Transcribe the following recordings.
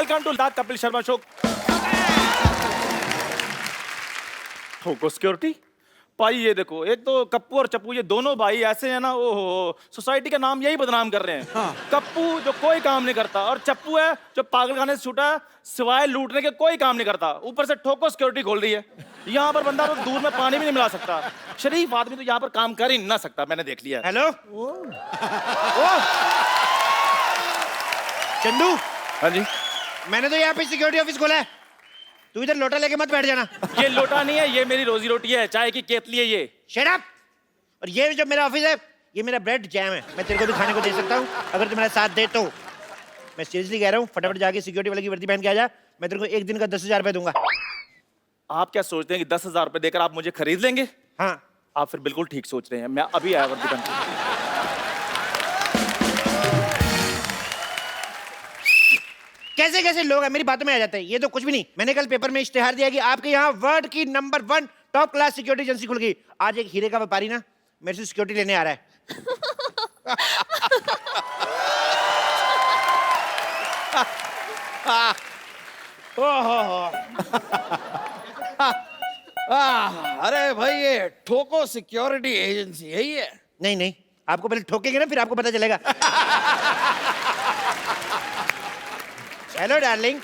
Welcome to the Kapil Sharma show. ठोको security भाई, ये देखो, एक तो कप्पू और चप्पू ये दोनों भाई ऐसे हैं ना, ओहो, सोसाइटी का नाम यही बदनाम कर रहे हैं। हाँ। कप्पू जो कोई काम नहीं करता और चप्पू है जो पागलखाने से छूटा है, सिवाय लूटने के कोई काम नहीं करता। ऊपर से ठोको सिक्योरिटी खोल रही है। यहाँ पर बंदा तो दूध में पानी भी नहीं मिला सकता। शरीफ आदमी तो यहाँ पर काम कर ही ना सकता, मैंने देख लिया। हेलो चंदू। हाँ जी, मैंने तो यहाँ पे सिक्योरिटी ऑफिस खोला है, तू इधर लोटा लेके मत बैठ जाना। ये लोटा नहीं है, ये मेरी रोजी रोटी है, चाय की केतली है ये। Shut up. और ये जो मेरा ऑफिस है, ये मेरा ब्रेड जैम है, मैं तेरे को भी खाने को दे सकता हूँ अगर तू मेरा साथ दे तो। मैं सीरियसली कह रहा हूँ, फटाफट जाके सिक्योरिटी वाले की वर्दी पहन के आ जा, मैं तेरे को एक दिन का 10,000 रुपये दूंगा। आप क्या सोचते हैं कि 10,000 रुपए देकर आप मुझे खरीद लेंगे? हाँ। आप फिर बिल्कुल ठीक सोच रहे हैं। मैं अभी आया वर्दी पहन के। कैसे कैसे लोग हैं, मेरी बातों में आ जाते हैं। ये तो कुछ भी नहीं, मैंने कल पेपर में इश्तेहार दिया कि आपके यहाँ वर्ल्ड की number 1 top class security agency खुल गई। आज एक हीरे का व्यापारी ना मेरे से सिक्योरिटी लेने आ रहा है। अरे भाई, ये ठोको सिक्योरिटी एजेंसी है ये? नहीं नहीं, आपको पहले ठोकेंगे ना, फिर आपको पता चलेगा। Hello darling.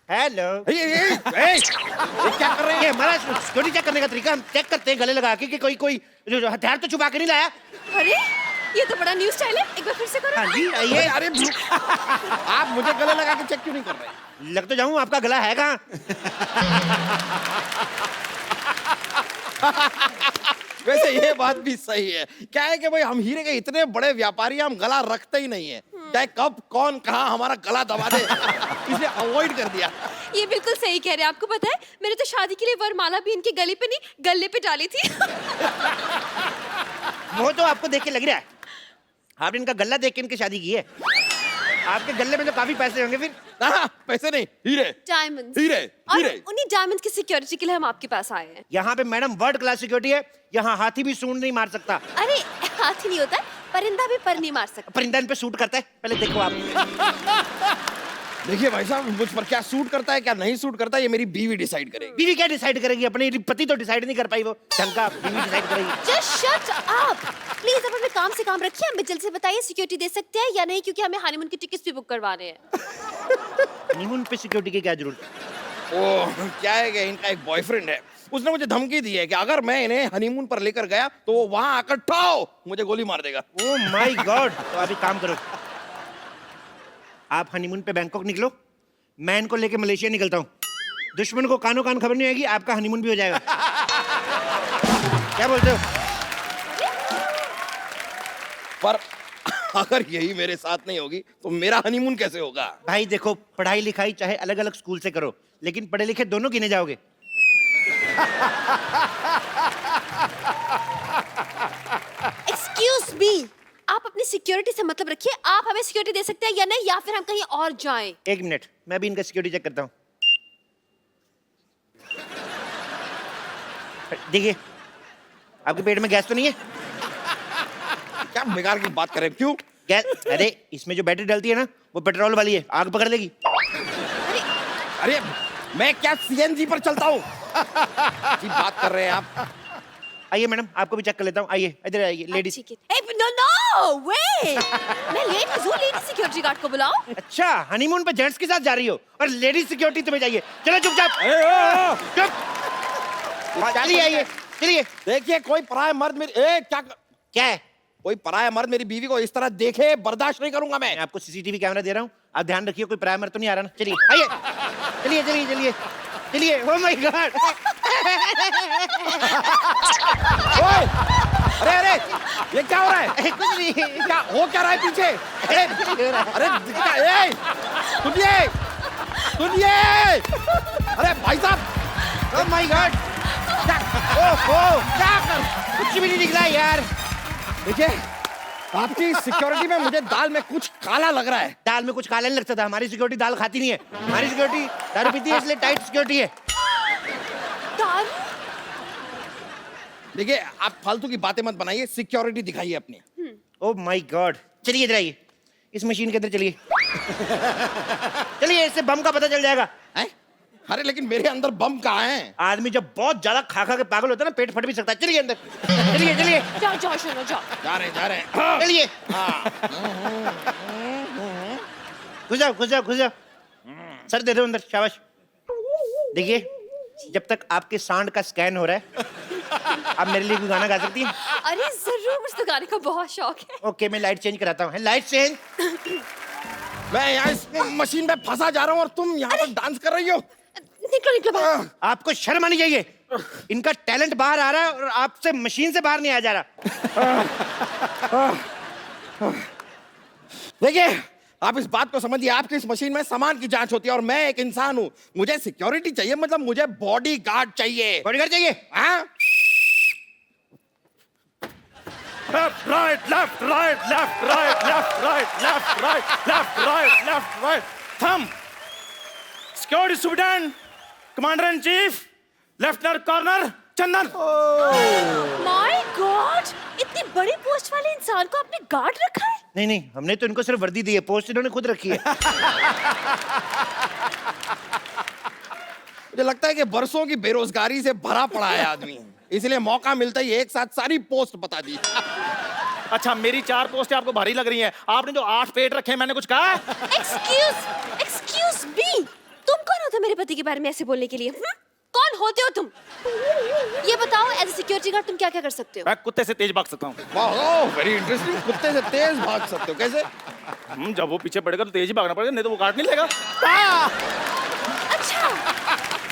हेलो। ये क्या कर रहे हैं? ये हमारा सिक्योरिटी चेक करने का तरीका, हम चेक करते हैं गले लगा के कि कोई जो हथियार तो छुपा के नहीं लाया। अरे ये तो बड़ा न्यू स्टाइल है, एक बार फिर से करो। हाँ जी आइए। अरे आप मुझे गले लगा के चेक क्यों नहीं कर रहे? लग तो जाऊं, आपका गला है कहाँ? वैसे ये बात भी सही है। क्या है कि भाई हम हीरे के इतने बड़े व्यापारी, हम गला रखते ही नहीं है। चाहे कब कौन कहाँ हमारा गला दबा दे, इसलिए अवॉइड कर दिया। ये बिल्कुल सही कह रहे हैं। आपको पता है, मैंने तो शादी के लिए वरमाला भी इनके गले पे नहीं, गले पे डाली थी। वो तो आपको देख के लग रहा है, आपने इनका गला देख के इनकी शादी की है। आपके गले में तो काफी पैसे होंगे फिर। पैसे नहीं, हीरे। डायमंड्स। हीरे, और हीरे। उन्हीं डायमंड्स की सिक्योरिटी के लिए हम आपके पास आए हैं। यहाँ पे मैडम वर्ल्ड क्लास सिक्योरिटी है, यहाँ हाथी भी सूंड नहीं मार सकता। अरे हाथी नहीं होता है, परिंदा भी पर नहीं मार सकता। परिंदा इन पे सूट करता है, पहले देखो आप। देखिए भाई साहब, मुझ पर क्या सूट करता है क्या नहीं सूट करता है, ये मेरी बीवी डिसाइड करेगी। बीवी क्या डिसाइड करेगी? अपने पति तो डिसाइड नहीं कर पाई, वो ढंग का बीवी डिसाइड करेगी। Just shut up please. अब अपने काम से काम रखिए, हमें जल्दी से बताइए सिक्योरिटी दे सकते हैं या नहीं, क्योंकि हमें हनीमून की टिकट्स भी बुक करवाने हैं। हनीमून पे सिक्योरिटी की क्या जरूरत? ओह, क्या है कि इनका एक बॉयफ्रेंड है, उसने मुझे धमकी दी है कि अगर मैं इन्हें हनीमून पर लेकर गया तो वो वहां आकर ठाओ मुझे गोली मार देगा। Oh my God. तो अभी काम करो, आप हनीमून पे बैंकॉक निकलो, मैं इनको लेके मलेशिया निकलता हूँ। दुश्मन को कानों कान खबर नहीं आएगी, आपका हनीमून भी हो जाएगा। क्या बोलते हो? पर अगर यही मेरे साथ नहीं होगी तो मेरा हनीमून कैसे होगा? भाई देखो, पढ़ाई लिखाई चाहे अलग अलग स्कूल से करो, लेकिन पढ़े लिखे दोनों गिने जाओगे। एक्सक्यूज मी, आप अपनी सिक्योरिटी से मतलब रखिए। आप हमें सिक्योरिटी दे सकते हैं या नहीं, या फिर हम कहीं और जाएं। एक मिनट, मैं भी इनका सिक्योरिटी चेक करता हूँ। देखिए, आपके पेट में गैस तो नहीं है? क्या बेकार की बात करें? क्यों गैस? अरे इसमें जो बैटरी डलती है ना, वो पेट्रोल वाली है, आग पकड़ लेगी। अरे मैं क्या सीएनजी पर चलता हूँ? जी बात कर रहे हैं आप। आइए मैडम, आपको भी चेक कर लेता हूँ। आइए इधर आइए लेडीज। नो नो वे, मैं लेट हूँ, लेडी सिक्योरिटी गार्ड को बुलाओ। अच्छा, हनीमून पे जेंट्स के साथ जा रही हो और लेडीज सिक्योरिटी तुम्हें चाहिए? चलो चुपचाप चुप। चलिए आइए, चलिए। देखिए, कोई पराया मर्द मेरी क्या है? कोई पराया मर्द मेरी बीवी को इस तरह देखे बर्दाश्त नहीं करूंगा मैं। आपको सीसीटीवी कैमरा दे रहा हूँ, आप ध्यान रखिए कोई पराया मर्द तो नहीं आ रहा ना। चलिए आइए, चलिए चलिए चलिए चलिए। Oh my God. अरे अरे, ये क्या हो रहा है? कुछ नहीं। क्या हो क्या रहा है पीछे? अरे सुनिए सुनिए। अरे भाई साहब, ओह माय गॉड। ओह क्या कर, कुछ भी नहीं निकला यार। देखिए, आपकी सिक्योरिटी में मुझे दाल में कुछ काला लग रहा है। दाल में कुछ काला नहीं लगता था, हमारी सिक्योरिटी दाल खाती नहीं है। हमारी सिक्योरिटी दारू पीती है, इसलिए टाइट सिक्योरिटी है। दारू? देखिए, आप फालतू की बातें मत बनाइए, सिक्योरिटी दिखाइए अपनी। Oh my God. चलिए इधर आइए, इस मशीन के अंदर चलिए। चलिए, इससे बम का पता चल जाएगा। हैं? अरे लेकिन मेरे अंदर बम कहाँ है? आदमी जब बहुत ज्यादा खा खा के पागल होता है ना, पेट फट भी सकता है। चलिए अंदर, चलिए चलिए जाओ जाओ शोनो जाओ। जा रहे हैं। चलिए। घुस जाओ घुस जाओ घुस जाओ। सर दे दो अंदर, शाबाश। देखिए, जब तक आपके सांड का स्कैन हो रहा है, आप मेरे लिए भी गाना गा सकती हैं। अरे जरूर, मुझे तो गाने का बहुत शौक है। ओके, मैं लाइट चेंज कराता हूँ। Light change. मैं यहाँ इस मशीन में फंसा जा रहा हूँ और तुम यहाँ पर डांस कर रही हो। निकलो निकलो बाहर। आपको शर्म आनी चाहिए। इनका टैलेंट बाहर आ रहा है और आपसे मशीन से बाहर नहीं आ जा रहा। देखिए, आप इस बात को समझिए, आपकी इस मशीन में सामान की जांच होती है और मैं एक इंसान हूँ। मुझे सिक्योरिटी चाहिए, मतलब मुझे बॉडी गार्ड चाहिए। बॉडीगार्ड चाहिए? हाँ? Left right left right left right left right left right left right left right. थम। Security superintendent, commander in chief, lieutenant colonel Chandan. My god, इतनी बड़ी पोस्ट वाले इंसान को आपने गार्ड रखा है? नहीं नहीं, हमने तो इनको सिर्फ वर्दी दी है, पोस्ट इन्होंने खुद रखी है। मुझे लगता है कि बरसों की बेरोजगारी से भरा पड़ा है आदमी, इसलिए मौका मिलता ही एक साथ सारी पोस्ट बता दी। अच्छा, मेरी 4 पोस्टें आपको भारी लग रही हैं। आपने जो 8 पेट रखे हैं, मैंने कुछ कहा? एक्सक्यूज मी, तुम कौन हो मेरे पति के बारे में ऐसे बोलने के लिए? कौन होते हो तुम? ये बताओ, एज ए सिक्योरिटी गार्ड तुम क्या क्या कर सकते हो? मैं कुत्ते से तेज भाग सकता हूँ। वाह, वेरी इंटरेस्टिंग। कुत्ते से तेज भाग सकते हो? कैसे? जब वो पीछे पड़ेगा तो तेज ही भागना पड़ेगा, नहीं तो वो काट नहीं लेगा। अच्छा,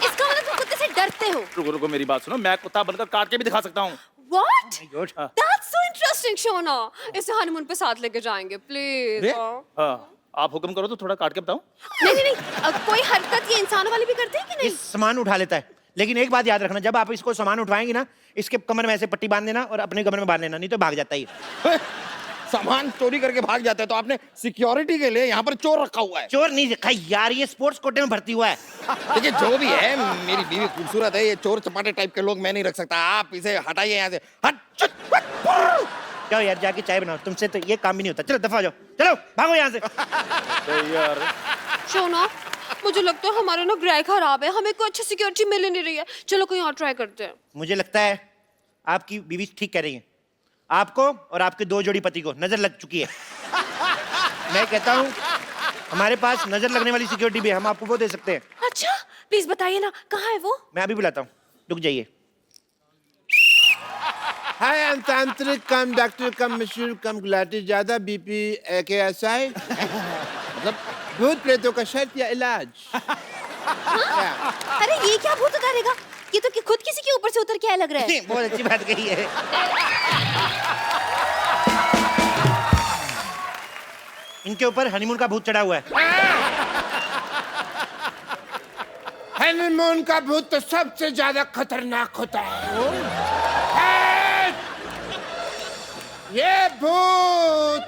इसका मतलब तुम कुत्ते से डरते हो? रुको रुको, मेरी बात सुनो, मैं कुत्ता बनकर काट के भी दिखा सकता हूँ। What? God. That's so interesting, Shona. इसे हनीमून पे साथ लेके जाएंगे, प्लीज। हाँ, आप हुक्म करो तो थोड़ा काट के बताऊं। नहीं नहीं नहीं, कोई हरकत ये इंसानों वाली भी करते हैं कि ये नहीं? सामान उठा लेता है, लेकिन एक बात याद रखना, जब आप इसको सामान उठवाएंगे ना, इसके कमर में ऐसे पट्टी बांध देना और अपने कमर में बांध लेना, नहीं तो भाग जाता है। सामान चोरी करके भाग जाते हैं, तो आपने सिक्योरिटी के लिए यहाँ पर चोर रखा हुआ है? चोर नहीं रखा यार, ये स्पोर्ट्स कोटे में भर्ती हुआ है। देखिए, जो भी है, मेरी बीवी खूबसूरत है, ये चोर चपाटे टाइप के लोग मैं नहीं रख सकता। आप इसे हटाइए यहाँ से। हट। जाओ यार, जाके चाय बनाओ, तुमसे तो ये काम भी नहीं होता। चलो दफा हो जाओ, चलो भागो यहाँ से। यार, शोना, मुझे लगता है हमारा ना ग्रह खराब है, हमें कोई अच्छी सिक्योरिटी मिल ही नहीं रही है। चलो कहीं और ट्राई करते हैं। मुझे लगता है आपकी बीवी ठीक कह रही है। आपको और आपके 2 जोड़ी पति को नजर लग चुकी है। मैं कहता हूँ हमारे पास नजर लगने वाली सिक्योरिटी भी है, हम आपको वो दे सकते हैं। अच्छा, प्लीज बताइए ना, कहाँ है वो? मैं अभी बुलाता हूँ, रुक जाइए। हाय, आई एम तांत्रिक कम डॉक्टर कम मशहूर कम गुलाटी, ज्यादा बीपी AKSI, मतलब भूत प्रेतों का शर्त या इलाज। अरे ये क्या भूत उतारेगा? ये तो खुद किसी के ऊपर से उतर के आया लग रहा है। बहुत अच्छी बात कही है। इनके ऊपर हनीमून का भूत चढ़ा हुआ है। हनीमून का भूत तो सबसे ज्यादा खतरनाक होता है। ये भूत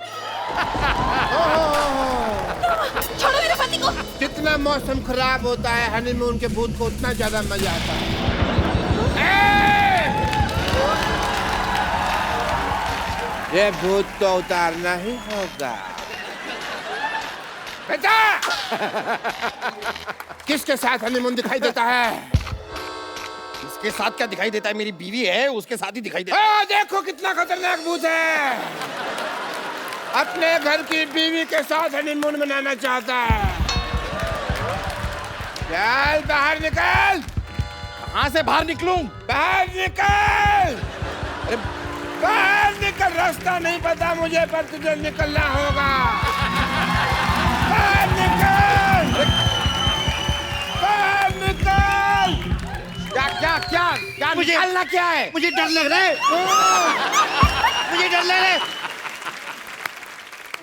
छोड़ो मेरे पति को। जितना मौसम खराब होता है, हनीमून के भूत को उतना ज्यादा मजा आता है। ये भूत तो उतारना ही होगा। बेटा, किसके साथ हनीमून दिखाई देता है? इसके साथ क्या दिखाई देता है? मेरी बीवी है, उसके साथ ही दिखाई देता है। देखो कितना खतरनाक भूत है। अपने घर की बीवी के साथ हनीमून मनाना चाहता है। चल बाहर निकल। कहाँ से बाहर निकलूं? बाहर निकल। अरे बाहर निकल, रास्ता नहीं पता मुझे, पर तुझे निकलना होगा। बाहर निकल, बाहर निकल। क्या क्या क्या क्या निकालना क्या है? मुझे डर लग रहा है। मुझे डर लग रहा है।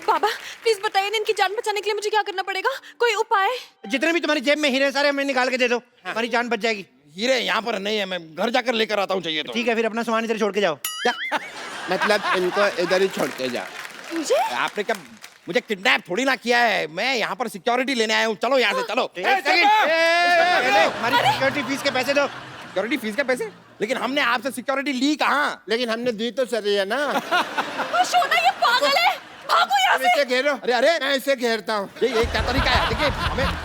बाबा, प्लीज बताइए ना, इनकी जान बचाने के लिए मुझे क्या करना पड़ेगा? कोई उपाय? जितने भी तुम्हारी जेब में हीरे सारे हमें निकाल के दे दो, हमारी जान बच जाएगी। हीरे यहाँ पर नहीं है, मैं घर जाकर लेकर आता हूँ, चाहिए तो। ठीक है, फिर अपना सामान इधर छोड़ के जाओ। मतलब इनको इधर ही छोड़ के जा। मुझे? आपने क्या मुझे किडनैप थोड़ी ना किया है, मैं यहाँ पर सिक्योरिटी लेने आया हूँ। चलो यहाँ से, चलो। हमारी सिक्योरिटी फीस के पैसे दो। सिक्योरिटी फीस के पैसे? लेकिन हमने आपसे सिक्योरिटी ली कहाँ? लेकिन हमने दी तो सही है ना। शोना, ये पागल है, भागो यहाँ यहाँ तुम इसे घेरो। अरे अरे मैं इसे घेरता हूँ। ये क्या तरीका है? देखिए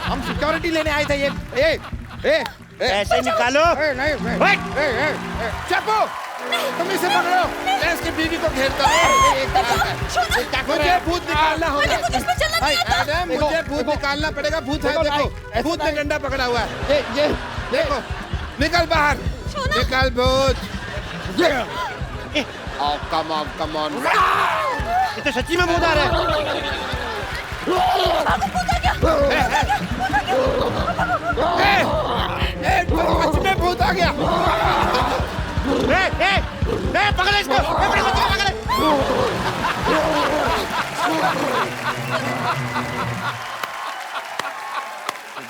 हम सिक्योरिटी लेने आए थे। ये ए पैसे निकालो। नहीं चप्पू, तुम इसे पकड़ो। मैं इसकी बीवी को घेरता हूँ। मुझे भूत निकालना होगा। एडम, मुझे भूत निकालना पड़ेगा। भूत है, देखो भूत ने डंडा पकड़ा हुआ है। ये देखो, निकल बाहर, निकल भूत। Come on. ये तो सच्ची में भूत आ रहा है। सच में भूत आ गया। पकड़ इसको, अपने बच्चे को पकड़।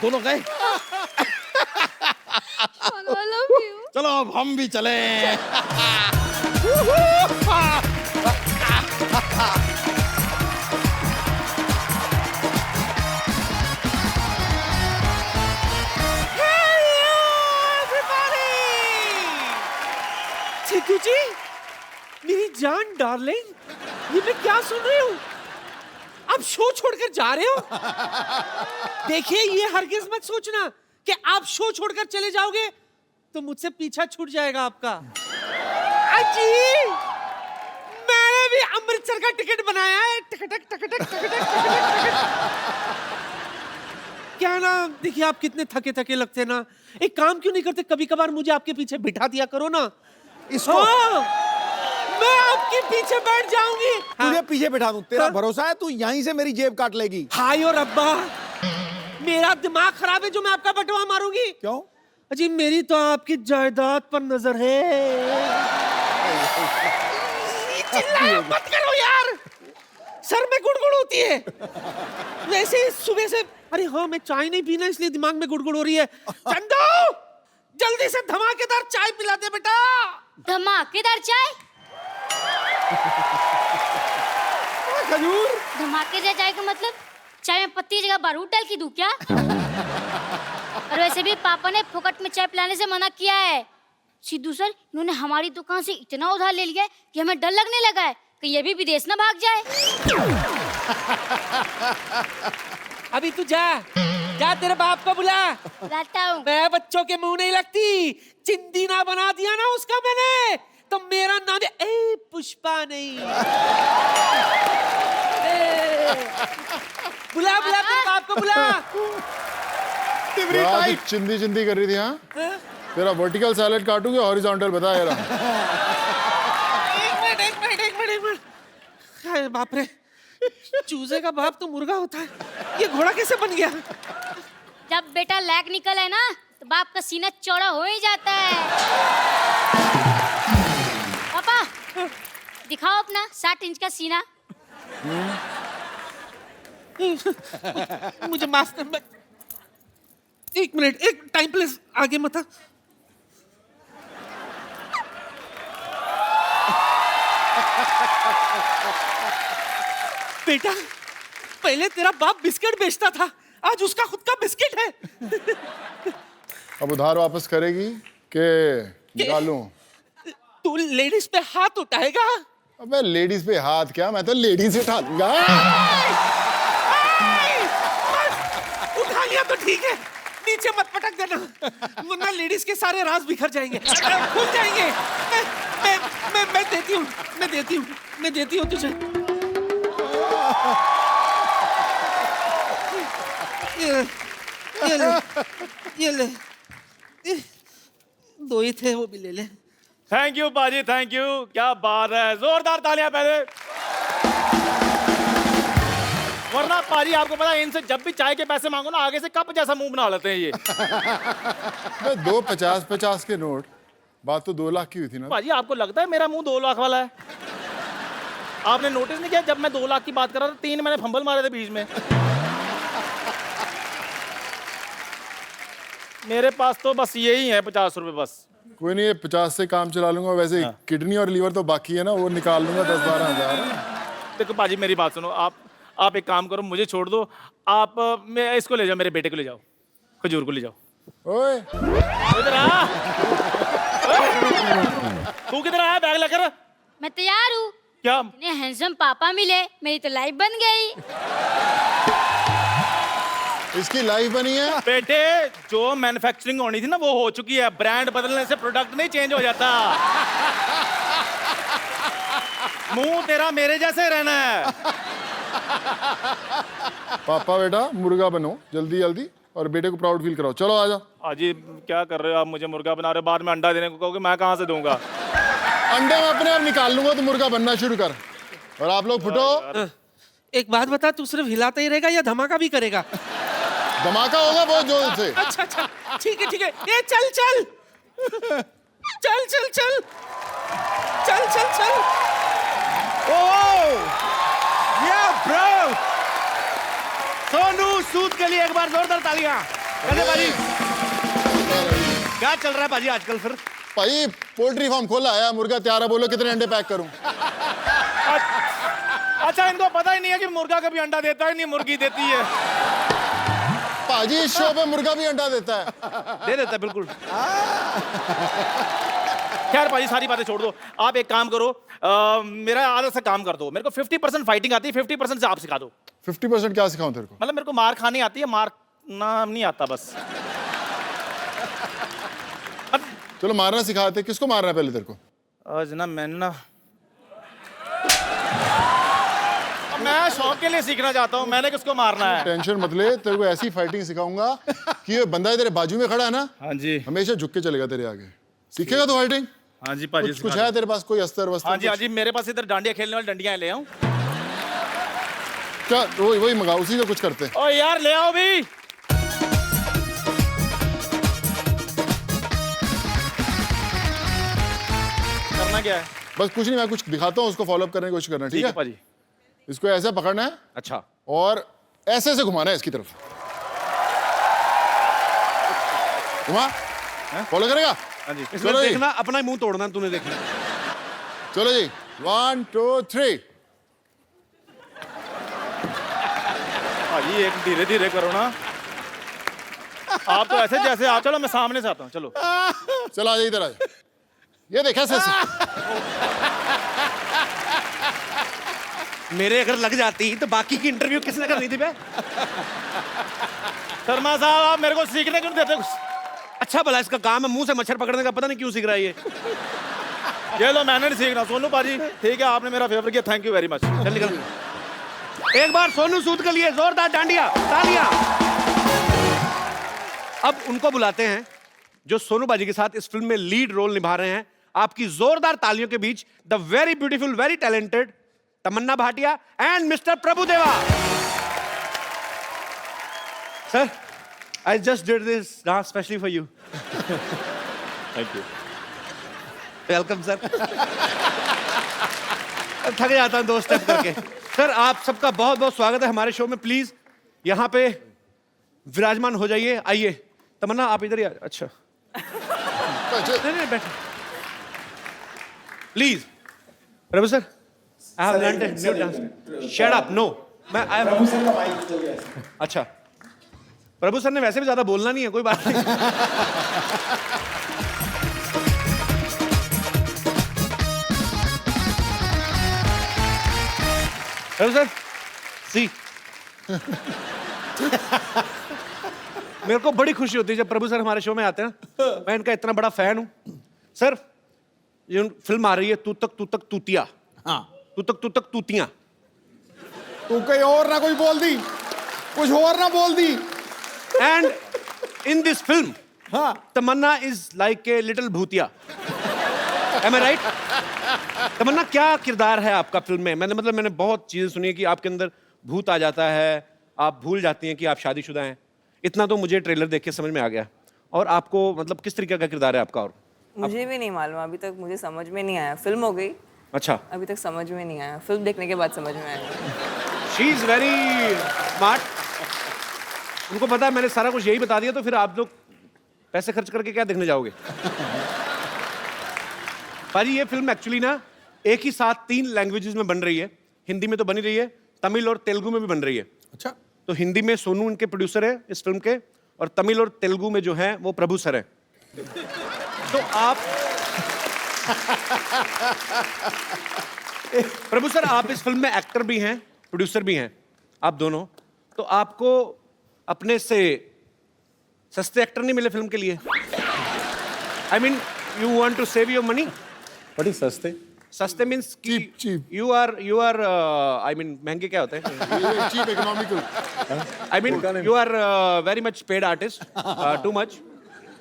दोनों गए। I love you. चलो अब हम भी चले। चिकू जी, मेरी जान डार्लिंग, ये मैं क्या सुन रही हूँ? आप शो छोड़कर जा रहे हो? देखिए, ये हरगिज मत सोचना कि आप शो छोड़कर चले जाओगे तो मुझसे पीछा छूट जाएगा आपका। अजी, मैंने भी अमृतसर का टिकट बनाया है। टकटक टकटक टकटक। क्या ना, देखिए आप कितने थके थके लगते ना। एक काम क्यों नहीं करते, कभी कभार मुझे आपके पीछे बिठा दिया करो ना। इसको हाँ, मैं आपके पीछे बैठ जाऊंगी। तुझे पीछे बैठा दूं। तेरा भरोसा है तू यहीं से मेरी जेब काट लेगी? हाय और अब्बा, मेरा दिमाग खराब है जो मैं आपका बटवा मारूंगी। क्यों? अजी मेरी तो आपकी जायदाद पर नजर है। चिल्लाया मत करो यार, सर में गुड़गुड़ होती है। वैसे ही सुबह से, अरे हाँ मैं चाय नहीं पीना इसलिए दिमाग में गुड़गुड़ हो रही है। चंदू, जल्दी से धमाकेदार चाय पिला दे बेटा। धमाकेदार चाय? खजूर। धमाकेदार चाय का मतलब चाय में पत्ती की जगह बारूद डाल के दूं क्या? और वैसे भी पापा ने फोकट में चाय पिलाने से मना किया है। सिद्धू सर, इन्होंने हमारी दुकान से इतना उधार ले लिया है कि हमें डर लगने लगा है कि ये भी विदेश ना भाग जाए। अभी तू जा, जा तेरे बाप को बुला। लाता हूँ। मैं बच्चों के मुंह नहीं लगती। चिंदी ना बना दिया ना उसका मैंने, तो मेरा नाम है पुष्पा नहीं। बुला बुला तेरे बाप को बुला। क्या तू चिंदी चिंदी कर रही थी? हाँ, तेरा वर्टिकल सैलेड काटूंगी, हॉरिजॉन्टल बता यार। एक मिनट। अरे बाप रे, चूजे का बाप तो मुर्गा होता है, ये घोड़ा कैसे बन गया? जब बेटा लैग निकल है ना तो बाप का सीना चौड़ा हो ही जाता है। पापा दिखाओ अपना 60 इंच का सीना। मुझे मास्टर, एक मिनट, एक टाइम प्लीज, आगे मत आ। बेटा, पहले तेरा बाप बिस्किट बेचता था, आज उसका खुद का बिस्किट है। अब उधार वापस करेगी के निकालूं? तू लेडीज पे हाथ उठाएगा? अबे लेडीज पे हाथ क्या, मैं तो लेडीज उठा लूंगा। उठा लिया तो ठीक है, नीचे मत पटक देना, वरना लेडीज के सारे राज बिखर जाएंगे, खुल जाएंगे। मैं देती हूँ तुझे। ये ले, दो ही थे, वो भी ले ले। थैंक यू पाजी, थैंक यू। क्या बात है, जोरदार तालियां पहले। वरना पाजी आपको पता है, इनसे जब भी चाय के पैसे मांगो ना, आगे से कप जैसा मुंह बना लेते हैं ये। दो 50-50 के नोट, बात तो 2 लाख की हुई थी ना। पाजी आपको लगता है मेरा मुंह 2 लाख वाला है? आपने नोटिस नहीं किया, जब मैं 2 लाख की बात कर रहा था 3 मैंने फंबल मारे थे बीच में। मेरे पास तो बस यही है 50 रुपए बस। कोई नहीं, 50 से काम चला लूंगा। वैसे किडनी और लीवर तो बाकी है ना, वो निकाल लूंगा 10-12 हजार। देखो पाजी मेरी बात सुनो, आप एक काम करो, मुझे छोड़ दो। आप मैं इसको ले जाओ, मेरे बेटे को ले जाओ, खजूर को ले जाओ। ओए इधर आ। तू किधर आया बैग लेकर? मैं तैयार हूँ, क्या? इतने हैंडसम पापा मिले, मेरी तो लाइफ बन गई। इसकी लाइफ बनी है। बेटे, जो मैन्युफैक्चरिंग होनी थी ना वो हो चुकी है। ब्रांड बदलने से प्रोडक्ट नहीं चेंज हो जाता। मुंह तेरा मेरे जैसे रहना है। पापा बेटा मुर्गा बनो जल्दी जल्दी और बेटे को प्राउड फील कराओ। चलो आजा। अजी क्या कर रहे हो आप? मुझे मुर्गा बना रहे हो, बाद में अंडा देने को कहोगे, मैं कहाँ से दूंगा? अंडे में अपने आप निकाल लूंगा, तो मुर्गा बनना शुरू कर। और आप लोग फुटो। एक बात बता, तू सिर्फ हिलाता ही रहेगा या धमाका भी करेगा? धमाका होगा बहुत जोर से। अच्छा अच्छा, ठीक है ठीक है। ये चल चल चल चल चल चल चल चल। ब्रो, सोनू सूद के लिए एक बार जोरदार तालियां। कैसे भाजी, क्या चल रहा है भाजी आजकल? फिर भाई पोल्ट्री फार्म खोला है, मुर्गा तैयार है, बोलो कितने अंडे पैक करूं? अच्छा, इनको पता ही नहीं है कि मुर्गा कभी अंडा देता है, नहीं मुर्गी देती है। भाजी इस शो पे मुर्गा भी अंडा देता है। दे देता है बिल्कुल। खैर भाजी, सारी बातें छोड़ दो। आप एक काम करो, मेरा आधा सा काम कर दो। मेरे को 50% फाइटिंग आती है, 50% से आप सिखा दो। 50% क्या सिखाऊं तेरे को? मतलब मेरे को मार खानी आती है, मारना नहीं आता बस। चलो मारना सिखाते। किसको मारना है पहले तेरे को? आज ना मैंने ना, मैं शौक के लिए सीखना चाहता हूँ। मैंने किसको मारना है? टेंशन मत ले, तेरे को ऐसी फाइटिंग सिखाऊंगा कि ये बंदा तेरे बाजू में खड़ा है ना, हाँ जी, हमेशा झुक के चलेगा तेरे आगे। सीखेगा तो फाइटिंग? हाँ जी पाजी, कुछ है तेरे पास कोई अस्तर वस्तर? हाँ जी हाँ जी, मेरे पास इधर डांडिया खेलने वाली डंडियां ले आऊं क्या? वही मंगाओ, उसी से कुछ करते हैं। ओ यार ले आओ भी। करना क्या है? बस कुछ नहीं, मैं कुछ दिखाता हूँ, उसको फॉलो अप करने की कोशिश करना। ठीक है पाजी। इसको ऐसे पकड़ना है। अच्छा, और ऐसे ऐसे घुमाना है इसकी तरफ। घुमा, फॉलो करेगा? हाँ जी। इसमें चलो जी। देखना, अपना ही मुंह तोड़ना तूने, देखना। चलो जी, 1 2 3। पाजी एक धीरे धीरे करो ना, आप तो ऐसे जैसे आप। चलो मैं सामने से आता हूँ। चलो चलो आ जाइए इधर। आ ये देखा ऐसे ऐसे। मेरे अगर लग जाती तो बाकी की इंटरव्यू किसने करनी थी बे? शर्मा साहब, आप मेरे को सीखने क्यों नहीं देते? अच्छा भला इसका काम है मुंह से मच्छर पकड़ने का, पता नहीं क्यों सीख रहा है ये। ये लो, मैंने नहीं सीखना। सोनू पाजी ठीक है, आपने मेरा फेवर किया, थैंक यू वेरी मच। चल निकल। एक बार सोनू सूद के लिए जोरदार डांडिया तालियां। अब उनको बुलाते हैं जो सोनू बाजी के साथ इस फिल्म में लीड रोल निभा रहे हैं। आपकी जोरदार तालियों के बीच the very beautiful, very talented Tamannaah Bhatia and mister Prabhudeva. Sir, I just did this dance especially for you. Thank you. Welcome sir. थक जाता हूं 2 स्टेप करके। सर, आप सबका बहुत बहुत स्वागत है हमारे शो में। प्लीज यहाँ पे विराजमान हो जाइए। आइए तमन्ना, आप इधर ही आ। अच्छा नहीं नहीं, बैठो please. Prabhu sir, I have learned a new dance. Shut up, no. मैं प्रभु सर का माइक खो गया। अच्छा, प्रभु सर ने वैसे भी ज्यादा बोलना नहीं है, कोई बात नहीं। प्रभु सर, सी मेरे को बड़ी खुशी होती है जब प्रभु सर हमारे शो में आते हैं। मैं इनका इतना बड़ा फैन हूं। सर, ये फिल्म आ रही है तू तक तूतिया। हाँ, तू तक तूतियां। तू कहीं और ना कोई बोल दी, कुछ और ना बोल दी। And in this film, हाँ, तमन्ना is like a little भूतिया। Am I right? तमन्ना, क्या किरदार है आपका फिल्म में? मैंने बहुत चीजें सुनी है कि आपके अंदर भूत आ जाता है, आप भूल जाती हैं कि आप शादीशुदा हैं। इतना तो मुझे ट्रेलर देख के समझ में आ गया। और आपको मतलब किस तरीके का किरदार है आपका? और मुझे भी नहीं मालूम, अभी तक मुझे समझ में नहीं आया। फिल्म हो गई, अच्छा, अभी तक समझ में नहीं आया। फिल्म देखने के बाद समझ में आया। She is very smart. उनको पता है मैंने सारा कुछ यही बता दिया, तो फिर आप लोग पैसे खर्च करके क्या देखने जाओगे? पाजी, ये फिल्म एक्चुअली ना एक ही साथ 3 लैंग्वेजेस में बन रही है। हिंदी में तो बनी रही है, तमिल और तेलुगु में भी बन रही है। अच्छा, तो हिंदी में सोनू इनके प्रोड्यूसर है इस फिल्म के, और तमिल और तेलुगु में जो है वो प्रभु सर है। तो आप प्रभु सर, आप इस फिल्म में एक्टर भी हैं, प्रोड्यूसर भी हैं, आप दोनों। तो आपको अपने से सस्ते एक्टर नहीं मिले फिल्म के लिए? I mean, you want to save your money? What is सस्ते? सस्ते means Cheap. You are I mean महंगे क्या होते हैं? Cheap economical. I mean you are very much paid artist, too much.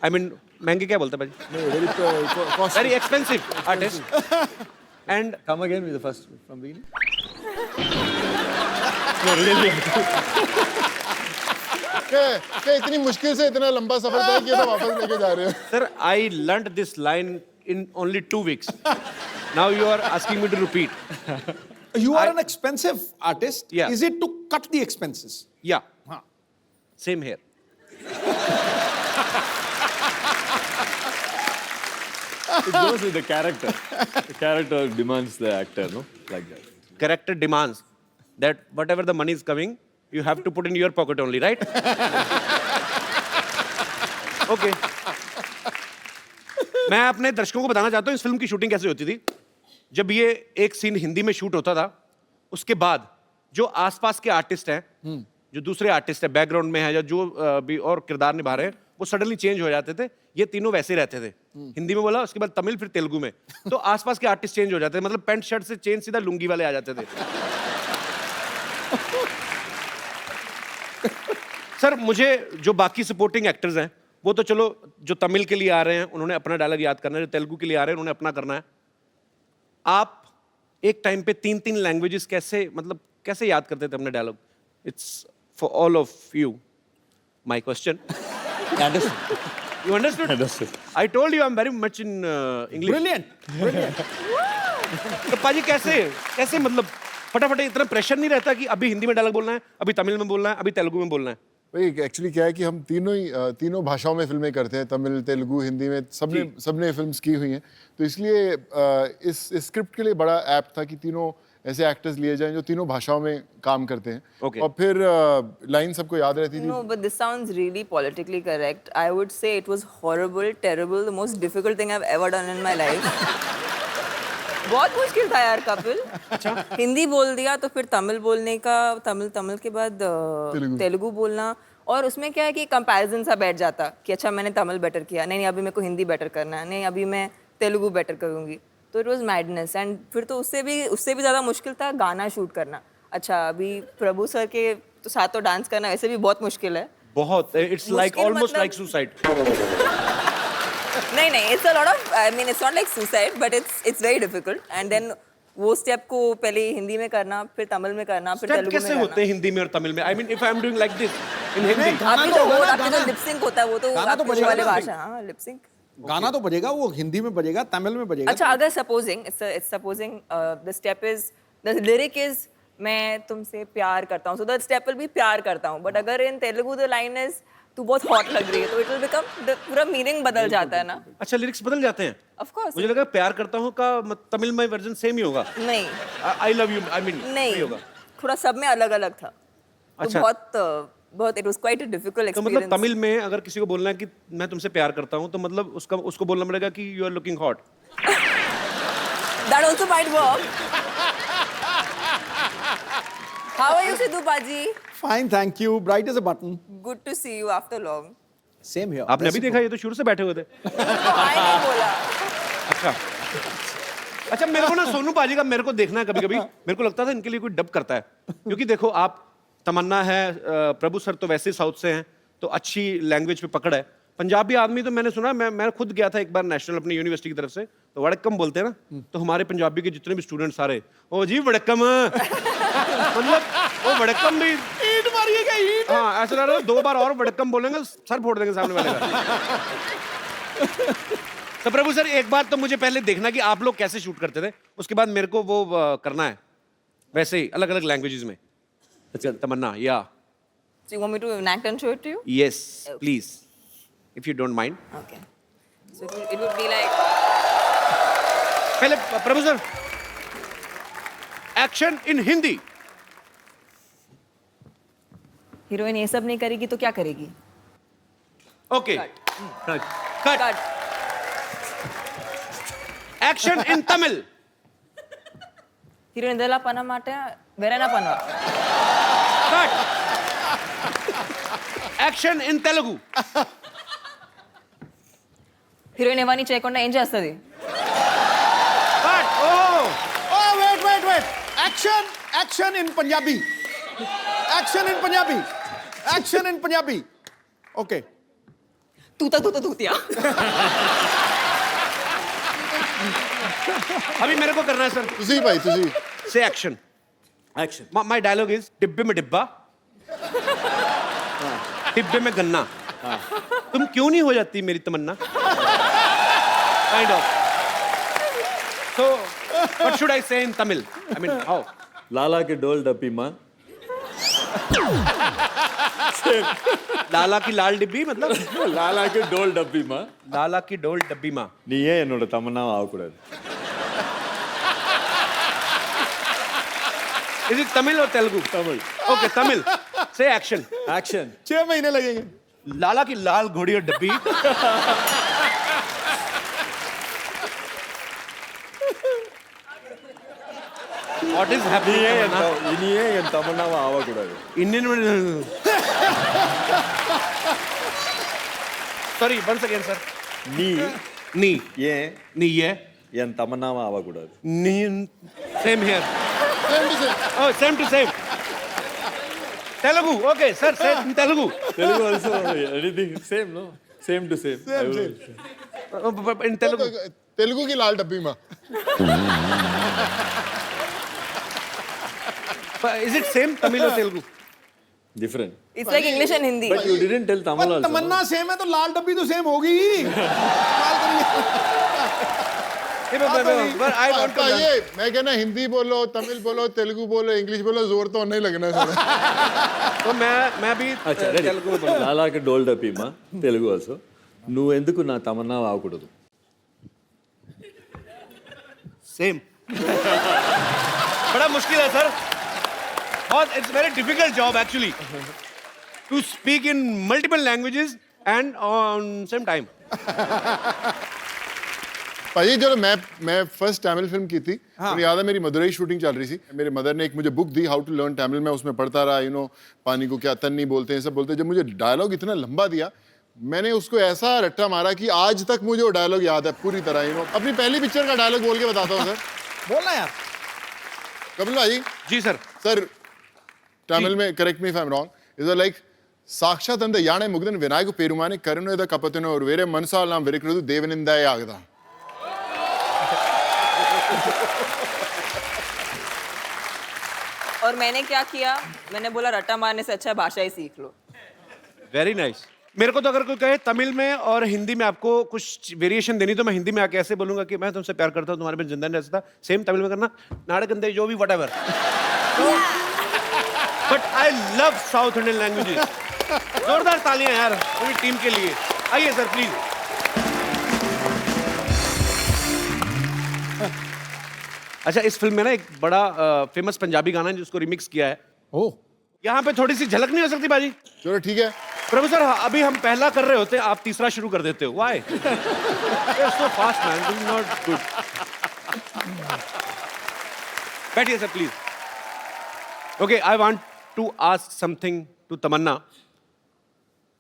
I mean महंगे क्या बोलते हैं भाई? Very expensive artist. And Come again with the first from beginning. क्या इतनी मुश्किल से इतना लंबा सफर तय किया तो वापस लेके जा रहे हो? Sir, I learned this line in only 2 weeks. Now you are asking me to repeat. You are an expensive artist. Yeah. Is it to cut the expenses? Yeah. Same here. It goes with the character. The character demands the actor, no? Like that. Character demands that whatever the money is coming, you have to put in your pocket only, right? Okay. मैं अपने दर्शकों को बताना चाहता हूँ इस film की shooting कैसे होती थी। जब ये एक सीन हिंदी में शूट होता था, उसके बाद जो आसपास के आर्टिस्ट हैं, जो दूसरे आर्टिस्ट हैं, बैकग्राउंड में है या जो भी और किरदार निभा रहे हैं, वो सडनली चेंज हो जाते थे। ये तीनों वैसे रहते थे। हिंदी में बोला, उसके बाद तमिल, फिर तेलुगु में। तो आसपास के आर्टिस्ट चेंज हो जाते थे, मतलब पैंट शर्ट से चेंज सीधा लुंगी वाले आ जाते थे। सर, मुझे जो बाकी सपोर्टिंग एक्टर्स हैं, वो तो चलो, जो तमिल के लिए आ रहे हैं उन्होंने अपना डायलॉग याद करना है, जो तेलुगु के लिए आ रहे हैं उन्होंने अपना करना है। आप एक टाइम पे 3-3 लैंग्वेजेस कैसे याद करते थे अपने dialogue? It's for all of you my question. You understood? Understood. I told you I'm very much in English. Brilliant. तो पाजी कैसे मतलब फटाफट इतना प्रेशर नहीं रहता कि अभी हिंदी में डायलॉग बोलना है, अभी तमिल में बोलना है, अभी तेलुगु में बोलना है? भाई एक्चुअली क्या है कि हम तीनों भाषाओं में फिल्में करते हैं, तमिल, तेलुगु, हिंदी में सबने फिल्म्स की हुई हैं। तो इसलिए इस स्क्रिप्ट के लिए बड़ा ऐप था कि तीनों ऐसे एक्टर्स लिए जाएं जो तीनों भाषाओं में काम करते हैं। Okay. और फिर लाइन सबको याद रहती थी। No, but this sounds really politically correct. I would say it was horrible, terrible, the most difficult thing I've ever done in my life. बहुत मुश्किल था यार कपिल। हिंदी बोल दिया तो फिर तमिल बोलने का, तमिल के बाद तेलुगु बोलना, और उसमें क्या है कि कंपैरिजन सा बैठ जाता कि अच्छा मैंने तमिल बेटर किया, नहीं अभी मेरे को हिंदी बेटर करना है, नहीं अभी मैं तेलुगु बेटर करूँगी। तो इट वाज मैडनेस। एंड फिर तो उससे भी ज़्यादा मुश्किल था गाना शूट करना। अच्छा, अभी प्रभु सर के तो साथ तो डांस करना वैसे भी बहुत मुश्किल है। बहुत, it's like almost like suicide. नहीं, it's a lot of, I mean it's not like suicide, but it's very difficult. And then वो स्टेप को पहले हिंदी में करना, फिर तमिल में करना, फिर तेलुगु में करना। कैसे होते हैं हिंदी में और तमिल में? I mean if I am doing like this in Hindi. आपकी जो लिप सिंक होता है वो तो आपकी वाले भाषा, हाँ लिप सिंक। गाना तो बजेगा, वो हिंदी में बजेगा, तमिल में बजेगा। अच्छा, अगर supposing the step is, the lyric is मैं तुमसे प्यार करता हूँ, so the step will be प्यार करता हूँ। बट अगर इन तेलुगु द लाइन इज तू बहुत हॉट लग रही है, तो इट विल बिकम, पूरा मीनिंग बदल जाता है ना। अच्छा, लिरिक्स बदल जाते हैं? Of course. मुझे लगा प्यार करता हूँ का तमिल में वर्जन सेम ही होगा। नहीं, I love you, I mean नहीं होगा। थोड़ा सब में अलग अलग था। अच्छा। तो बहुत it was quite a difficult तो मतलब एक्सपीरियंस। तमिल में अगर किसी को बोलना है कि मैं तुमसे प्यार करता हूँ, तो मतलब उसको बोलना पड़ेगा कि you are looking hot. That also might work. How are you Sidhu paaji? Fine, thank you. Bright as a button. Good to see you after long. Same here. आपने अभी देखा? ये तो शुरू से बैठे हुए थे। आई नहीं बोला। अच्छा, मेरे को ना सोनू पाजी का मेरे को देखना है कभी-कभी। मेरे को लगता था इनके लिए कोई डब करता है, क्योंकि देखो आप, तमन्ना है, प्रभु सर तो वैसे साउथ से हैं, तो अच्छी लैंग्वेज पे पकड़ है। पंजाबी आदमी तो मैंने सुना, मैं खुद गया था एक बार नेशनल अपनी यूनिवर्सिटी की तरफ से, तो वड़क्कम बोलते हैं ना, तो हमारे पंजाबी के जितने भी स्टूडेंट सारे, ओ जी वड़क्कम, मतलब वो वड़क्कम भी ईंट मारिएगा, ईंट। हाँ, ऐसा लग रहा है 2 बार और वड़क्कम बोलेंगे सर फोड़ देंगे सामने वाले का। तो प्रभु सर, एक बार तो मुझे पहले देखना कि आप लोग कैसे शूट करते थे, उसके बाद मेरे को वो करना है वैसे ही अलग अलग लैंग्वेजेस में। अच्छा तमन्ना, या So you want me to enact and show it to you? yes please if you don't mind. Okay. So it would be like, पहले Prabhu sir, action in Hindi. Heroine ये सब नहीं करेगी तो क्या करेगी? Okay, cut. Cut. Action in Tamil. Hero indela pana mate verena pana. Cut. Action in Telugu. Heroine ఎవరిని చేయకుండా ఏం చేస్తుంది? Cut. Oh. Oh, wait. Action in Punjabi. Okay. तूता तूतिया. अभी मेरे को करना है सर. तुझी भाई तुझी Say action. Action. My dialogue is डिब्बे में डिब्बा, डिब्बे में गन्ना. तुम क्यों नहीं हो जाती मेरी तमन्ना? Kind of. So, what should I say in Tamil? I mean, how? लाला के डोल डब्बी माँ. लाला की लाल डिब्बी मतलब लाला के डोल डब्बी माँ. लाला की डोल डब्बी माँ. நீயே என்னோட தமன்னாவை ஆகக்கூடாது. Is it Tamil or Telugu? Tamil. Okay, Tamil. Say action. Action. 6 महीने लगेंगे. लाला की लाल घोड़ी और डब्बी. What is happening? இனியே என் தமன்னாவை ஆகக்கூடாது. Indian. Sorry, once again, sir. நீ Ni. ஏன் Ni ye. என் தமன்னாவை ஆகக்கூடாது. Ni. Same here. Same to same. Oh, same to same. Telugu. Okay, sir. Say in Telugu. Telugu also anything same no? Same to same. In Telugu. Telugu की लाल डब्बी माँ. Is it same Tamil or Telugu? Different. It's like English and Hindi. But you didn't tell Tamil also. Tamannaah same है तो लाल डब्बी तो same होगी ही. But I want to learn. ये मैं कहना हिंदी बोलो, तमिल बोलो, तेलुगु बोलो, इंग्लिश बोलो, जोर तो नहीं लगना है. तो मैं भी अच्छा ready. तेलुगु में बोलूँ. లాలా के डोल डब्बी माँ. Telugu also. నువ్వు ఎందుకు నా తమన్నాவை ఆగకూడదు? सेम. बड़ा मुश्किल है सर. और it's very difficult job actually to speak in multiple languages and on same time. भाई जो मैं फर्स्ट तमिल फिल्म की थी, मुझे याद है मेरी मदुरई शूटिंग चल रही थी. मेरे मदर ने एक मुझे बुक दी, हाउ टू लर्न तमिल. मैं उसमें पढ़ता रहा, पानी को क्या तन्नी बोलते हैं, सब बोलते हैं. जब मुझे डायलॉग इतना लंबा दिया, मैंने उसको ऐसा रट्टा मारा कि आज तक मुझे वो डायलॉग याद है पूरी तरह. अपनी पहली पिक्चर का डायलॉग बोल के बताता हूँ सर. बोलना यार. कपिल भाई. जी सर. सर तमिल में correct me if I am wrong. Is like साक्षात अंद याने मुग्धन विनायक पेरुमाने करुणेद कपतिनो और वेरे मनसाल नाम वेरिकृतु देवनिंदाय आगदा. और मैंने क्या किया? मैंने बोला रट्टा मारने से अच्छा भाषा ही सीख लो. Very nice. मेरे को तो अगर कोई कहे तमिल में और हिंदी में आपको कुछ वेरिएशन देनी तो मैं हिंदी में आके ऐसे बोलूंगा कि मैं तुमसे प्यार करता हूँ, तुम्हारे बिन जिंदा नहीं रह सकता. सेम तमिल में करना, नाटक अंदर जो भी whatever. But I love south Indian languages. जोरदार तालियां यार पूरी टीम के लिए. आइए सर प्लीज. अच्छा, इस फिल्म में ना एक बड़ा फेमस पंजाबी गाना है जिसको रिमिक्स किया है. ओह. यहाँ पे थोड़ी सी झलक नहीं हो सकती बाजी? चलो ठीक है. प्रभु सर, अभी हम पहला कर रहे होते हैं, आप तीसरा शुरू कर देते हो. Why? So fast man, this is not good. बैठिए sir please. Okay, I want to ask something to Tamannaah.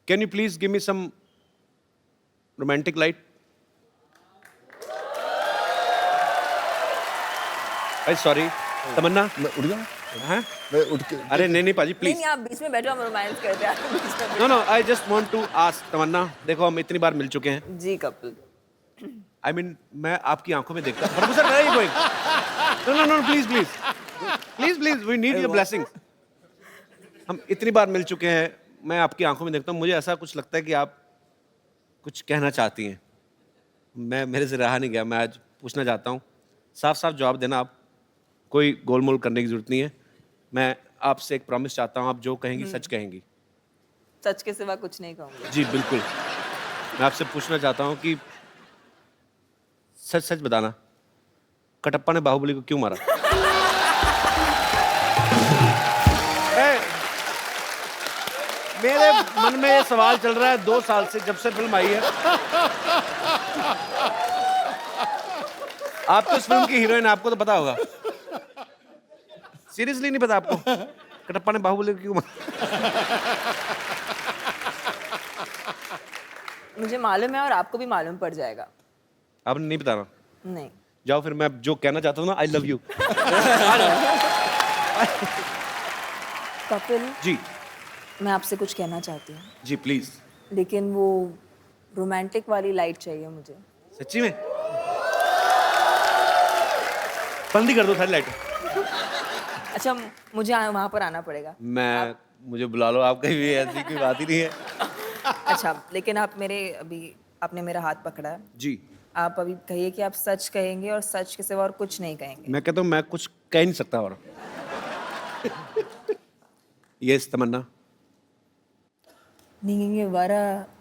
Can you please give me some romantic light? Sorry Tamannaah. मैं उठ जाऊं? हैं? मैं उठ के अरे नहीं पाजी प्लीज. नहीं, आप बीच में बैठो, हम रोमांस करते हैं. बीच में no no, I just want to ask Tamannaah. देखो हम इतनी बार मिल चुके हैं. जी कपिल. I mean, मैं आपकी आंखों में देखता हूँ. Professor, where are you going? No, please, we need your blessings. हम इतनी बार मिल चुके हैं, मैं आपकी आंखों में देखता हूँ, मुझे ऐसा कुछ लगता है कि आप कुछ कहना चाहती हैं. मेरे से रहा नहीं गया, मैं आज पूछना चाहता हूँ. साफ जवाब देना आप. कोई गोलमोल करने की जरूरत नहीं है. मैं आपसे एक प्रॉमिस चाहता हूँ, आप जो कहेंगी सच कहेंगी. सच के सिवा कुछ नहीं कहूँगी. जी बिल्कुल. मैं आपसे पूछना चाहता हूँ कि सच बताना, कटप्पा ने बाहुबली को क्यों मारा? मेरे मन में ये सवाल चल रहा है 2 साल से, जब से फिल्म आई है. आप तो इस फिल्म की हीरोइन, आपको तो पता होगा. सीरियसली नहीं पता आपको? कटप्पा ने बाहुबली को क्यों मुझे मालूम है और आपको भी मालूम पड़ जाएगा। आपने नहीं बताना? नहीं। जाओ फिर, मैं जो कहना चाहता हूँ ना, I love you. Kapil ji मैं आपसे कुछ कहना चाहती हूँ, जी प्लीज। लेकिन वो रोमांटिक वाली लाइट चाहिए मुझे। सच्ची में? बंद ही कर दो सारी लाइट। अच्छा मुझे वहाँ पर आना पड़ेगा। मुझे बुला लो, आप कहीं भी, ऐसी कोई बात ही नहीं है। अच्छा लेकिन आपने मेरा हाथ पकड़ा है। जी आप अभी कहिए कि आप सच कहेंगे और सच के सिवा और कुछ नहीं कहेंगे। मैं कहता हूँ मैं कुछ कह नहीं सकता और। यस तमन्ना। நீங்க வர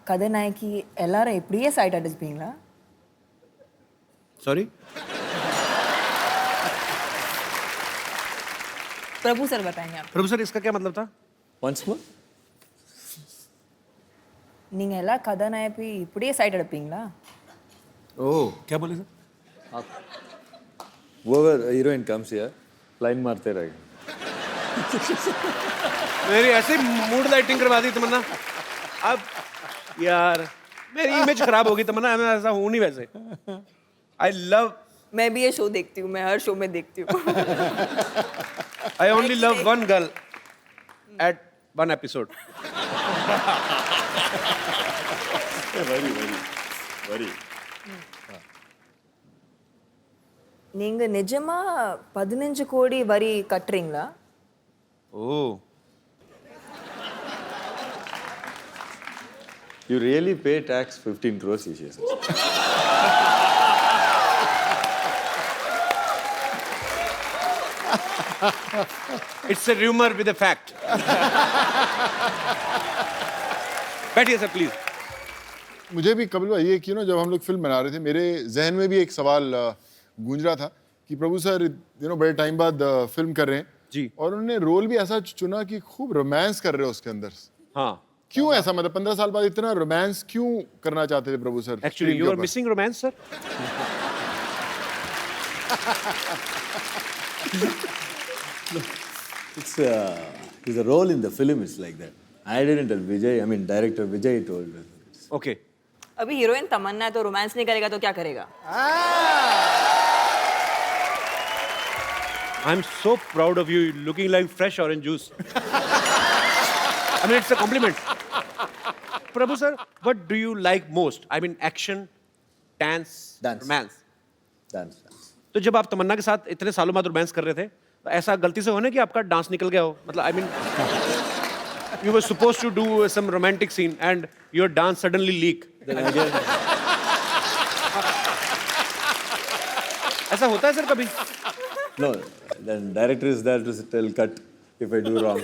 கதாநாயகி எல்லாரும் இப்படியே சைட் அடிச்சுப்பீங்களா? सॉरी? प्रभु सर बताएंगे आप। प्रभु सर इसका क्या मतलब था? Once more? நீங்க எல்லா கதாநாயகி இப்படியே சைட் அடிப்பீங்களா? ओह क्या बोले sir? Whoever heroine comes here, line मारते रहेगा। मेरी ऐसे मूड लाइटिंग करवा दी तमन्ना। अब यार मेरी इमेज खराब होगी तमन्ना, मैं ऐसा हूँ नहीं वैसे। आई लव, मैं भी ये शो देखती हूँ, मैं हर शो में देखती हूँ। I only love one girl at one episode. Very. நீங்க நிஜமா 15 கோடி வரி கட்டுறீங்களா? Oh You really pay tax 15 crores each year. It's a rumour with a fact. बैठिए सर प्लीज। मुझे भी कपिल भाई ये कि ना जब हम लोग फिल्म बना रहे थे मेरे जहन में भी एक सवाल गूंज रहा था कि प्रभु सर बड़े टाइम बाद फिल्म कर रहे हैं जी, और उन्होंने रोल भी ऐसा चुना कि खूब रोमांस कर रहे हो उसके अंदर। हाँ क्यों ऐसा, मतलब 15 साल बाद इतना रोमांस क्यों करना चाहते थे Prabhu sir? Actually you are missing romance sir. It's a role in the film is like that. I didn't tell Vijay, I mean director Vijay told us. Okay अभी हीरोइन तमन्ना है तो रोमांस नहीं करेगा तो क्या करेगा? I am so proud of you, looking like fresh orange juice. I mean it's a compliment. Prabhu sir, what do you like most? I mean action, dance, Dance. Romance. Dance. तो जब आप तमन्ना के साथ इतने सालों बाद रोमांस कर रहे थे, तो ऐसा गलती से होने कि आपका डांस निकल गया हो? मतलब I mean you were supposed to do some romantic scene and your dance suddenly leak. Then again, ऐसा होता है सर कभी? no, then director is there to tell cut if I do wrong.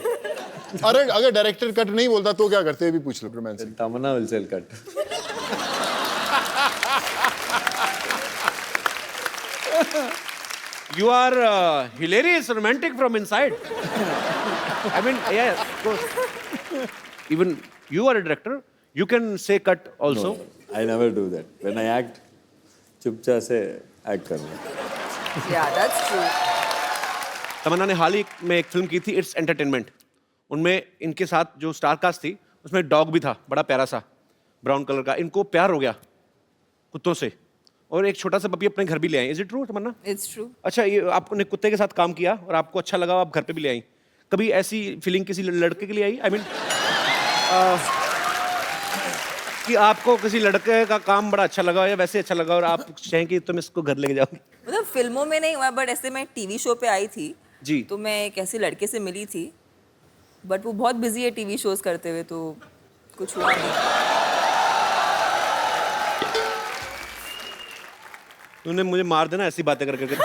अगर director cut नहीं बोलता तो क्या करते हैं, भी पूछ लो romance. Then Tamanna will tell cut. You are hilarious, romantic from inside. I mean, yeah, of course. Even you are a director, you can say cut also. No, I never do that. When I act, चुपचाप से act करना. Yeah, that's true. तमन्ना ने हाल ही में एक film की थी, it's entertainment. उनमें इनके साथ जो स्टार कास्ट थी, उसमें एक डॉग भी था, बड़ा प्यारा सा, ब्राउन कलर का। इनको प्यार हो गया कुत्तों से, और एक छोटा सा पपी अपने घर भी ले आई। Is it true Tamannaah? It's true. अच्छा, ये आपने कुत्ते के साथ काम किया और आपको अच्छा लगा, आप घर पे भी ले आई। कभी ऐसी फीलिंग किसी लड़के के लिए आई? आई मीन कि आपको किसी लड़के का काम बड़ा अच्छा लगा या वैसे अच्छा लगा और आप चाहें कि तुम इसको घर लेके जाओगे? मतलब फिल्मों में नहीं हुआ, बट ऐसे मैं टीवी शो पे आई थी जी। तो मैं एक ऐसे लड़के से मिली थी, बट वो बहुत बिजी है टीवी शोज करते हुए, तो कुछ हुआ नहीं। तूने मुझे मार देना ऐसी बातें कर करके।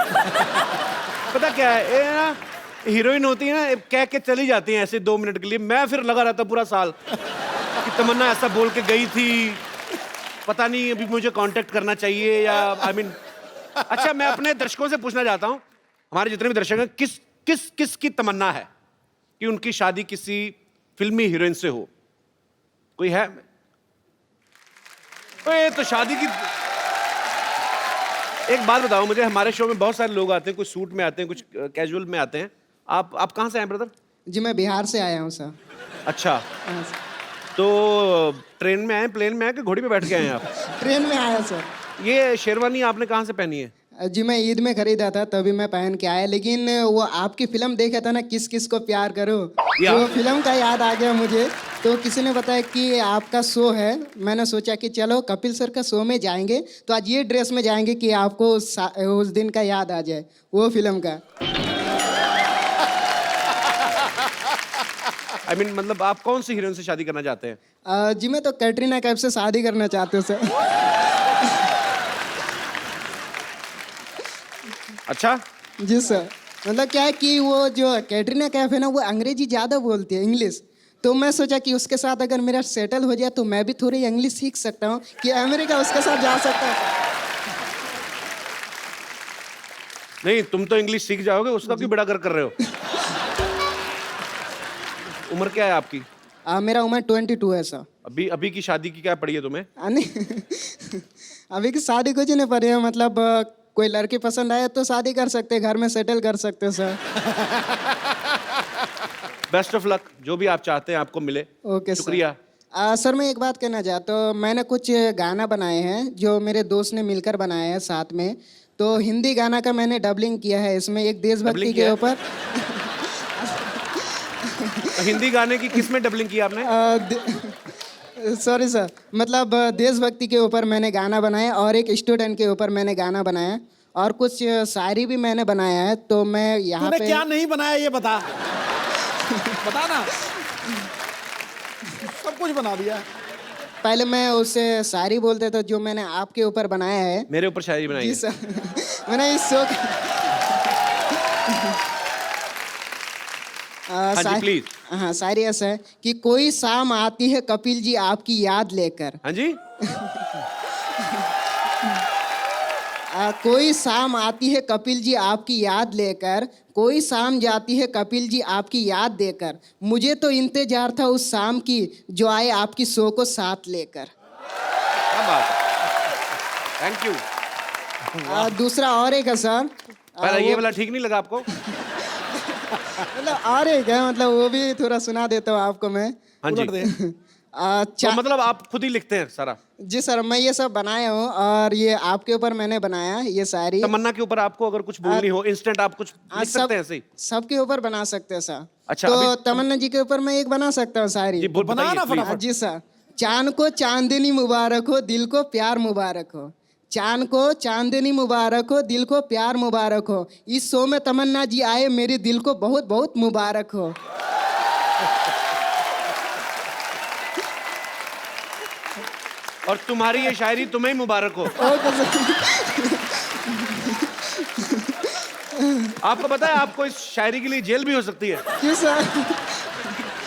पता क्या है, ये ना हीरोइन होती है ना, कह के चली जाती हैं ऐसे 2 मिनट के लिए। मैं फिर लगा रहता पूरा साल कि तमन्ना ऐसा बोल के गई थी, पता नहीं अभी मुझे कांटेक्ट करना चाहिए या आई मीन। अच्छा, मैं अपने दर्शकों से पूछना चाहता हूँ, हमारे जितने भी दर्शक हैं, किस की तमन्ना है कि उनकी शादी किसी फिल्मी हीरोइन से हो? कोई है? ओए, तो शादी की एक बात बताओ मुझे, हमारे शो में बहुत सारे लोग आते हैं, कुछ सूट में आते हैं, कुछ कैजुअल में आते हैं। आप कहाँ से आए ब्रदर? जी मैं बिहार से आया हूँ सर। अच्छा, हाँ, सर। तो ट्रेन में आए, प्लेन में आए कि घोड़ी पे बैठ के आए हैं आप? ट्रेन में आया सर। ये शेरवानी आपने कहाँ से पहनी है? जी मैं ईद में खरीदा था तभी मैं पहन के आया, लेकिन वो आपकी फिल्म देखा था ना, किस किस को प्यार करो, या। तो फिल्म का याद आ गया मुझे। तो किसी ने बताया कि आपका शो है, मैंने सोचा कि चलो कपिल सर का शो में जाएंगे, तो आज ये ड्रेस में जाएंगे कि आपको उस दिन का याद आ जाए, वो फिल्म का। I mean, मतलब आप कौन सी हीरोइन से शादी करना चाहते हैं? जी मैं तो कैटरीना कैफ से शादी करना चाहते हूँ सर। अच्छा, जी सर, मतलब क्या है कि वो जो कैटरीना कैफ है ना, वो अंग्रेजी ज़्यादा बोलती है, इंग्लिश। तो मैं सोचा कि उसके साथ अगर मेरा सेटल हो जाए तो मैं भी थोड़ी इंग्लिश सीख सकता हूँ कि अमेरिका उसके साथ जा सकता हूँ। नहीं तुम तो इंग्लिश सीख जाओगे, उसका क्यों बेड़ा कर रहे हो? उम्र क्या है आपकी? मेरा उम्र 22 है सर। अभी की शादी की क्या पड़ी है तुम्हें? नहीं अभी की शादी कुछ नहीं पड़ी है, मतलब कोई लड़की पसंद आए तो शादी कर सकते हैं, घर में सेटल कर सकते हैं सर। बेस्ट ऑफ लक, जो भी आप चाहते हैं आपको मिले। Okay sir. शुक्रिया। सर मैं एक बात कहना चाहता हूँ, मैंने कुछ गाना बनाए हैं जो मेरे दोस्त ने मिलकर बनाए हैं साथ में। तो हिंदी गाना का मैंने डबलिंग किया है, इसमें एक देशभक्ति डबलिंग के किया है? ऊपर। हिंदी गाने की किस में डबलिंग की आपने? सॉरी सर, मतलब देशभक्ति के ऊपर मैंने गाना बनाया और एक स्टूडेंट के ऊपर मैंने गाना बनाया और कुछ शायरी भी मैंने बनाया है। तो मैं यहाँ तूने पे क्या नहीं बनाया ये बता। बता ना। सब कुछ बना दिया। पहले मैं उससे शायरी बोलते तो जो मैंने आपके ऊपर बनाया है। मेरे ऊपर शायरी बनाई जी है? सर मैंने इस शो हाँ जी प्लीज। हाँ शायरी ऐसा है कि कोई शाम आती है कपिल जी आपकी याद लेकर। हाँ जी। कोई शाम आती है कपिल जी आपकी याद लेकर, कोई शाम जाती है कपिल जी आपकी याद देकर, मुझे तो इंतजार था उस शाम की जो आए आपकी शो को साथ लेकर। क्या बात है, थैंक यू। दूसरा और एक है सर। पहला ये वाला ठीक नहीं लगा आपको? मतलब और एक है, मतलब वो भी थोड़ा सुना देता हूँ आपको मैं। हाँ जी। तो मतलब आप खुद ही लिखते हैं सारा? जी सर, मैं ये सब बनाया हूँ और ये आपके ऊपर मैंने बनाया ये सारी। तमन्ना के ऊपर आपको अगर कुछ बोलनी हो इंस्टेंट आप कुछ लिख सकते हैं ऐसे ही? सबके ऊपर बना सकते हैं सर। अच्छा, तो तमन्ना जी के ऊपर मैं एक बना सकता हूँ सारी। जी बनाना फटाफट। जी सर। चांद को चांदनी मुबारक हो, दिल को प्यार मुबारक हो। चांद को चांदनी मुबारक हो, दिल को प्यार मुबारक हो। इस शो में तमन्ना जी आए, मेरे दिल को बहुत बहुत मुबारक हो। और तुम्हारी ये शायरी तुम्हें ही मुबारक हो। आपको पता है आपको इस शायरी के लिए जेल भी हो सकती है। क्यों सर?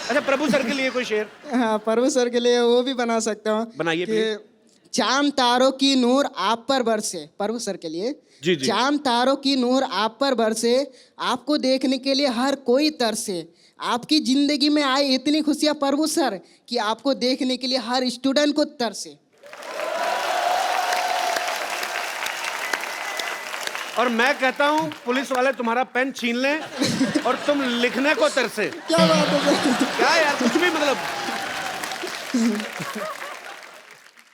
अच्छा प्रभु सर के लिए कोई शेर? हाँ प्रभु सर के लिए वो भी बना सकता हूँ। बनाइए प्लीज। चांद तारों की नूर आप पर बरसे, प्रभु सर के लिए। जी जी। चांद तारों की नूर आप पर बरसे, आपको देखने के लिए हर कोई तरसे। आपकी जिंदगी में आए इतनी खुशियां प्रभु सर कि आपको देखने के लिए हर स्टूडेंट को तरसे। और मैं कहता हूँ पुलिस वाले तुम्हारा पेन छीन लें और तुम लिखने को तरसे। क्या बात है? क्या यार कुछ भी मतलब।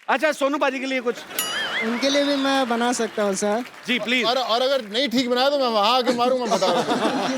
अच्छा सोनू बाजी के लिए कुछ? उनके लिए भी मैं बना सकता हूँ सर। Ji please. और अगर नहीं ठीक बनाया तो मैं वहां आके मारूंगा, बता रहा हूं।